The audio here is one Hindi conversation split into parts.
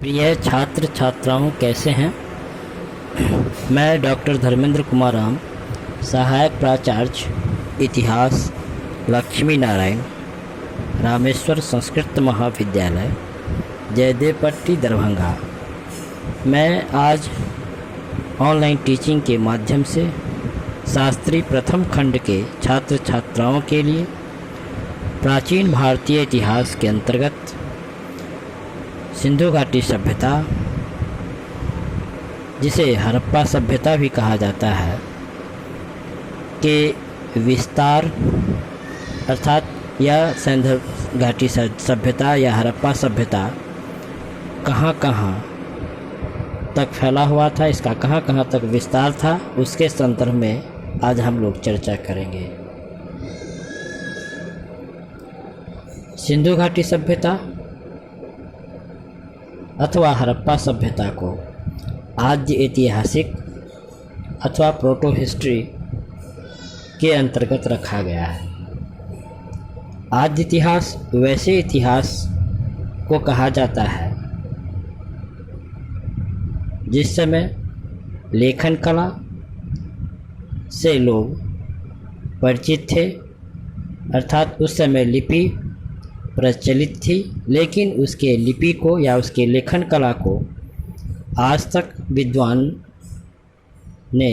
प्रिय छात्र छात्राओं, कैसे हैं। मैं डॉक्टर धर्मेंद्र कुमार राम, सहायक प्राचार्य इतिहास, लक्ष्मी नारायण, रामेश्वर संस्कृत महाविद्यालय, जयदेवपट्टी, दरभंगा। मैं आज ऑनलाइन टीचिंग के माध्यम से शास्त्री प्रथम खंड के छात्र छात्राओं के लिए प्राचीन भारतीय इतिहास के अंतर्गत सिंधु घाटी सभ्यता, जिसे हड़प्पा सभ्यता भी कहा जाता है, के विस्तार अर्थात यह सिंधु घाटी सभ्यता या हड़प्पा सभ्यता कहाँ कहाँ तक फैला हुआ था, इसका कहाँ कहाँ तक विस्तार था, उसके संदर्भ में आज हम लोग चर्चा करेंगे। सिंधु घाटी सभ्यता अथवा हड़प्पा सभ्यता को आद्य ऐतिहासिक अथवा प्रोटो हिस्ट्री के अंतर्गत रखा गया है। आद्य इतिहास वैसे इतिहास को कहा जाता है जिस समय लेखन कला से लोग परिचित थे, अर्थात उस समय लिपि प्रचलित थी, लेकिन उसके लिपि को या उसके लेखन कला को आज तक विद्वान ने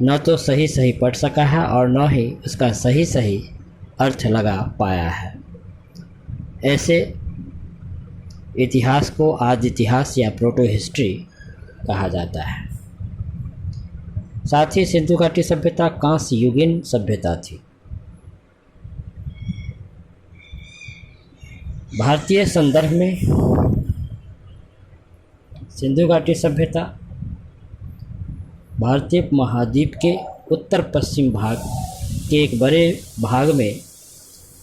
न तो सही पढ़ सका है और न ही उसका सही अर्थ लगा पाया है। ऐसे इतिहास को आद्य इतिहास या प्रोटो हिस्ट्री कहा जाता है। साथ ही सिंधु घाटी सभ्यता कांस्य युगीन सभ्यता थी। भारतीय संदर्भ में सिंधु घाटी सभ्यता भारतीय महाद्वीप के उत्तर पश्चिम भाग के एक बड़े भाग में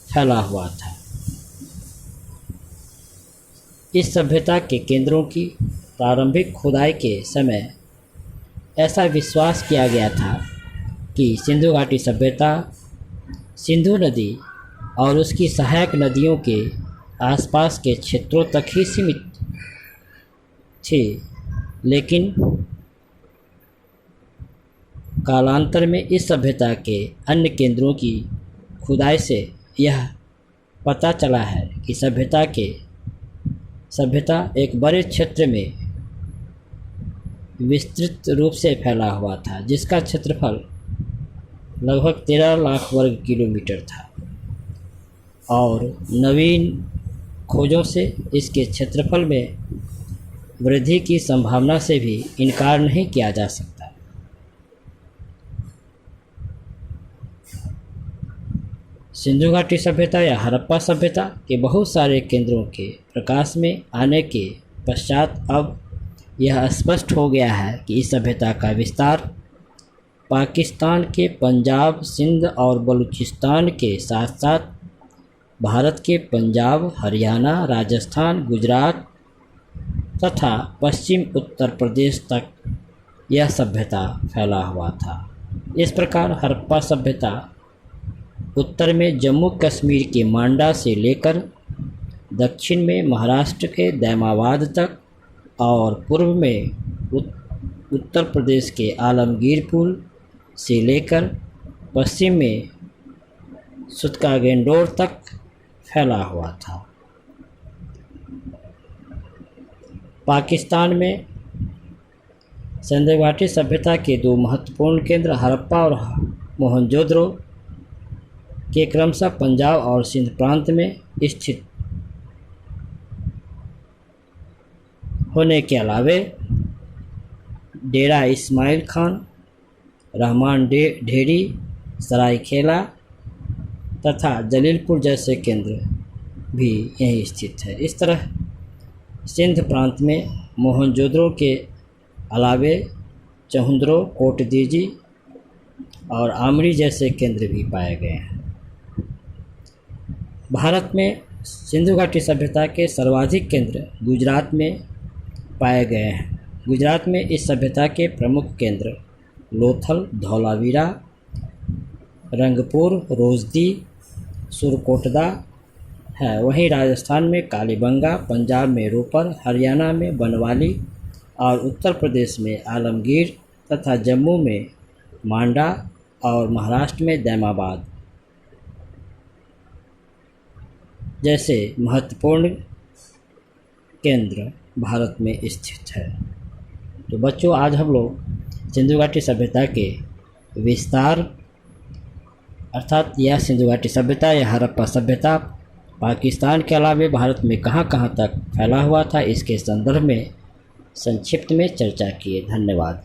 फैला हुआ था। इस सभ्यता के केंद्रों की प्रारंभिक खुदाई के समय ऐसा विश्वास किया गया था कि सिंधु घाटी सभ्यता सिंधु नदी और उसकी सहायक नदियों के आसपास के क्षेत्रों तक ही सीमित थी, लेकिन कालांतर में इस सभ्यता के अन्य केंद्रों की खुदाई से यह पता चला है कि सभ्यता एक बड़े क्षेत्र में विस्तृत रूप से फैला हुआ था, जिसका क्षेत्रफल लगभग 13 लाख वर्ग किलोमीटर था और नवीन खोजों से इसके क्षेत्रफल में वृद्धि की संभावना से भी इनकार नहीं किया जा सकता। सिंधु घाटी सभ्यता या हड़प्पा सभ्यता के बहुत सारे केंद्रों के प्रकाश में आने के पश्चात अब यह स्पष्ट हो गया है कि इस सभ्यता का विस्तार पाकिस्तान के पंजाब, सिंध और बलूचिस्तान के साथ साथ भारत के पंजाब, हरियाणा, राजस्थान, गुजरात तथा पश्चिम उत्तर प्रदेश तक यह सभ्यता फैला हुआ था। इस प्रकार हड़प्पा सभ्यता उत्तर में जम्मू कश्मीर के मांडा से लेकर दक्षिण में महाराष्ट्र के दैमाबाद तक और पूर्व में उत्तर प्रदेश के आलमगीरपुर से लेकर पश्चिम में सुतकागेंडोर तक फैला हुआ था। पाकिस्तान में सिंधु घाटी सभ्यता के दो महत्वपूर्ण केंद्र हड़प्पा और मोहनजोदड़ो के क्रमशः पंजाब और सिंध प्रांत में स्थित होने के अलावे डेरा इस्माइल खान, रहमान ढेरी, सरायखेला तथा जलीलपुर जैसे केंद्र भी यहीं स्थित है। इस तरह सिंध प्रांत में मोहनजोदड़ो के अलावे चहुंद्रो, कोटदीजी और आमरी जैसे केंद्र भी पाए गए हैं। भारत में सिंधु घाटी सभ्यता के सर्वाधिक केंद्र गुजरात में पाए गए हैं। गुजरात में इस सभ्यता के प्रमुख केंद्र लोथल, धौलावीरा, रंगपुर, रोजदी, सुरकोटदा है। वहीं राजस्थान में कालीबंगा, पंजाब में रोपर, हरियाणा में बनवाली और उत्तर प्रदेश में आलमगीर तथा जम्मू में मांडा और महाराष्ट्र में दैमाबाद जैसे महत्वपूर्ण केंद्र भारत में स्थित है। तो बच्चों, आज हम लोग सिंधु घाटी सभ्यता के विस्तार अर्थात यह सिंधु घाटी सभ्यता या हड़प्पा सभ्यता पाकिस्तान के अलावा भारत में कहाँ कहाँ तक फैला हुआ था, इसके संदर्भ में संक्षिप्त में चर्चा किए। धन्यवाद।